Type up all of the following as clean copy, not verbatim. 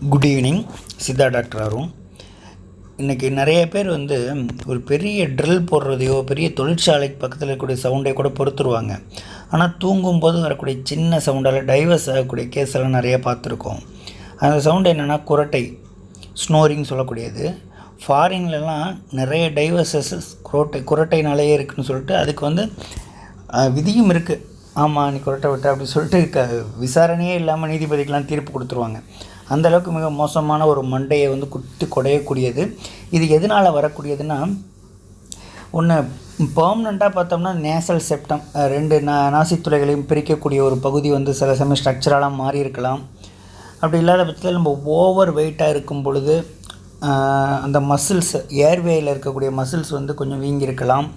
Good evening. Siddha doctor Arun. இன்றைக்கி நிறைய பேர் ஒரு பெரிய ட்ரில் போடுறதையோ பெரிய தொழிற்சாலைக்கு பக்கத்தில் இருக்கக்கூடிய சவுண்டை கூட பொறுத்துருவாங்க. ஆனால் தூங்கும்போது வரக்கூடிய சின்ன சவுண்டால் டைவர்ஸ் ஆகக்கூடிய கேஸ் எல்லாம் நிறைய பார்த்துருக்கோம். அந்த சவுண்டு என்னென்னா குரட்டை, ஸ்னோரிங் சொல்லக்கூடியது. ஃபாரின்லலாம் நிறைய டைவர்ஸஸ் குரட்டைனாலேயே இருக்குதுன்னு சொல்லிட்டு அதுக்கு விதியும் இருக்குது. ஆமாம், நீ குரட்டை விட்ட அப்படின்னு சொல்லிட்டு விசாரணையே இல்லாமல் நீதிபதிக்கெலாம் தீர்ப்பு கொடுத்துருவாங்க. அந்தளவுக்கு மிக மோசமான ஒரு மண்டையை குத்தி குடையக்கூடியது. இது எதனால் வரக்கூடியதுன்னா, ஒன்று பெர்மனண்ட்டாக பார்த்தோம்னா நேசல் செப்டம், ரெண்டு நாசித்துளைகளையும் பிரிக்கக்கூடிய ஒரு பகுதி சில சமயம் ஸ்ட்ரக்சராலாம் மாறி இருக்கலாம். அப்படி இல்லாத பட்சத்தில் நம்ம ஓவர் வெயிட்டாக இருக்கும் பொழுது அந்த மசில்ஸ், ஏர்வேயில் இருக்கக்கூடிய மசில்ஸ் கொஞ்சம் வீங்கியிருக்கலாம்,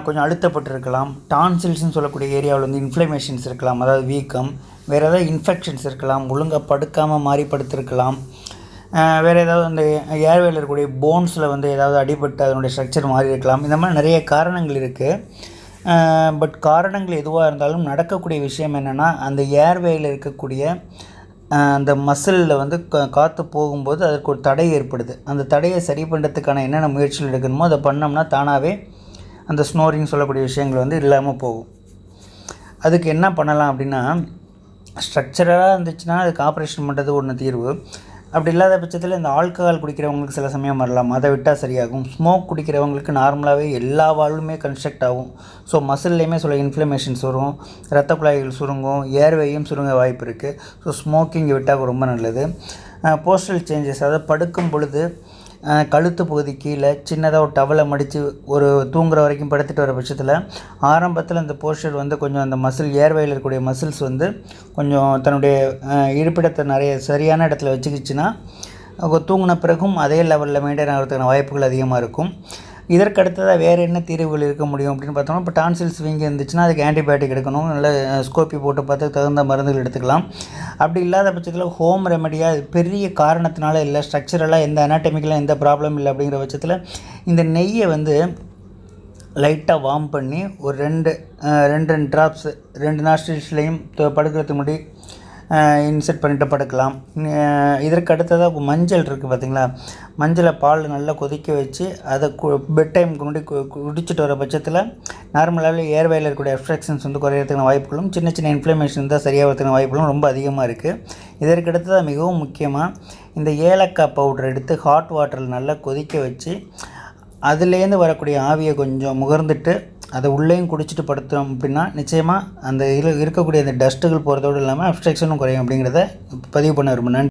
கொஞ்சம் அழுத்தப்பட்டிருக்கலாம். டான்சில்ஸ்ன்னு சொல்லக்கூடிய ஏரியாவில் இன்ஃப்ளமேஷன்ஸ் இருக்கலாம், அதாவது வீக்கம். வேறு ஏதாவது இன்ஃபெக்ஷன்ஸ் இருக்கலாம், ஒழுங்காக படுக்காமல் மாறி படுத்திருக்கலாம். வேறு ஏதாவது அந்த ஏர்வேயில் இருக்கக்கூடிய போன்ஸில் ஏதாவது அடிபட்டு அதனுடைய ஸ்ட்ரக்சர் மாறி இருக்கலாம். இந்த மாதிரி நிறைய காரணங்கள் இருக்குது. பட் காரணங்கள் எதுவாக இருந்தாலும் நடக்கக்கூடிய விஷயம் என்னென்னா, அந்த ஏர்வேயில் இருக்கக்கூடிய அந்த மசிலில் காற்று போகும்போது அதற்கு ஒரு தடை ஏற்படுது. அந்த தடையை சரி பண்ணுறதுக்கான என்னென்ன முயற்சிகள் எடுக்கணுமோ அதை பண்ணோம்னா தானாகவே அந்த ஸ்னோரிங் சொல்லக்கூடிய விஷயங்கள் இல்லாமல் போகும். அதுக்கு என்ன பண்ணலாம் அப்படின்னா, ஸ்ட்ரக்சராக இருந்துச்சுன்னா அதுக்கு ஆப்ரேஷன் பண்ணுறது ஒன்று தீர்வு. அப்படி இல்லாத பட்சத்தில் இந்த ஆல்கஹால் குடிக்கிறவங்களுக்கு சில சமயம் வரலாம், அதை விட்டால் சரியாகும். ஸ்மோக் குடிக்கிறவங்களுக்கு நார்மலாகவே எல்லா வாழ்வுமே கன்ஸ்ட்ரக்ட் ஆகும். ஸோ மசில்லையுமே சில இன்ஃப்ளமேஷன்ஸ் வரும், இரத்த குழாய்கள் சுருங்கும், ஏர்வேயும் சுருங்க வாய்ப்பு இருக்குது. ஸோ ஸ்மோக்கிங் விட்டால் ரொம்ப நல்லது. போஸ்டல் சேஞ்சஸ், அதாவது படுக்கும் பொழுது கழுத்து பகுதி கீழே சின்னதாக ஒரு டவலை மடித்து ஒரு தூங்குற வரைக்கும் படுத்துட்டு வர பட்சத்தில் ஆரம்பத்தில் அந்த போஸ்டர் கொஞ்சம் அந்த மசில், ஏர்வேயில் இருக்கக்கூடிய மசில்ஸ் கொஞ்சம் தன்னுடைய இருப்பிடத்தை நிறைய சரியான இடத்துல வச்சுக்கிச்சுன்னா தூங்கின பிறகும் அதே லெவலில் மெயின்டைன் ஆகிறதுக்கான வாய்ப்புகள் அதிகமாக இருக்கும். இதற்கு அடுத்ததாக வேறு என்ன தீர்வுகள் இருக்க முடியும் அப்படின்னு பார்த்தோம்னா, இப்போ டான்சில்ஸ் வீங்கி இருந்துச்சுன்னா அதுக்கு ஆன்டிபயோட்டிக் எடுக்கணும், நல்ல ஸ்கோப்பி போட்டு பார்த்து தகுந்த மருந்துகள் எடுத்துக்கலாம். அப்படி இல்லாத பட்சத்தில் ஹோம் ரெமடியாக பெரிய காரணத்தினால இல்லை, ஸ்ட்ரக்சரெல்லாம் எந்த அனாட்டமிக்கெலாம் எந்த ப்ராப்ளம் இல்லை அப்படிங்கிற பட்சத்தில் இந்த நெய்யை லைட்டாக வார்ம் பண்ணி ஒரு ரெண்டு ட்ராப்ஸ் 2 நாஸ்ட்ரில்ஸ்லையும் படுக்கிறதுக்கு முன்னாடி இன்செர்ட் பண்ணிட்டு படுக்கலாம். இதற்கு அடுத்ததாக மஞ்சள் இருக்குது பார்த்திங்களா, மஞ்சளை பால் நல்லா கொதிக்க வச்சு அதை பெட் டைம் முன்னாடி குடிச்சிட்டு வர பட்சத்தில் நார்மலாகவே ஏர்வேயில் இருக்கக்கூடிய அப்ஸ்ட்ரக்ஷன்ஸ் குறையிறதுக்கான வாய்ப்புகளும் சின்ன சின்ன இன்ஃப்ளமேஷன் தான் சரியாகிறதுக்கான வாய்ப்புகளும் ரொம்ப அதிகமாக இருக்குது. இதற்கு அடுத்ததாக மிகவும் முக்கியமாக இந்த ஏலக்காய் பவுடர் எடுத்து ஹாட் வாட்டரில் நல்லா கொதிக்க வச்சு அதுலேருந்து வரக்கூடிய ஆவியை கொஞ்சம் முகர்ந்துட்டு அதை உள்ளேயும் குடிச்சிட்டு படுத்தோம் அப்படின்னா நிச்சயமாக அந்த இருக்கக்கூடிய அந்த டஸ்ட்டுகள் போகிறதோடு இல்லாமல் அப்ஸ்ட்ரக்ஷனும் குறையும் அப்படிங்கிறத பதிவு பண்ண விரும்புகிறேன்.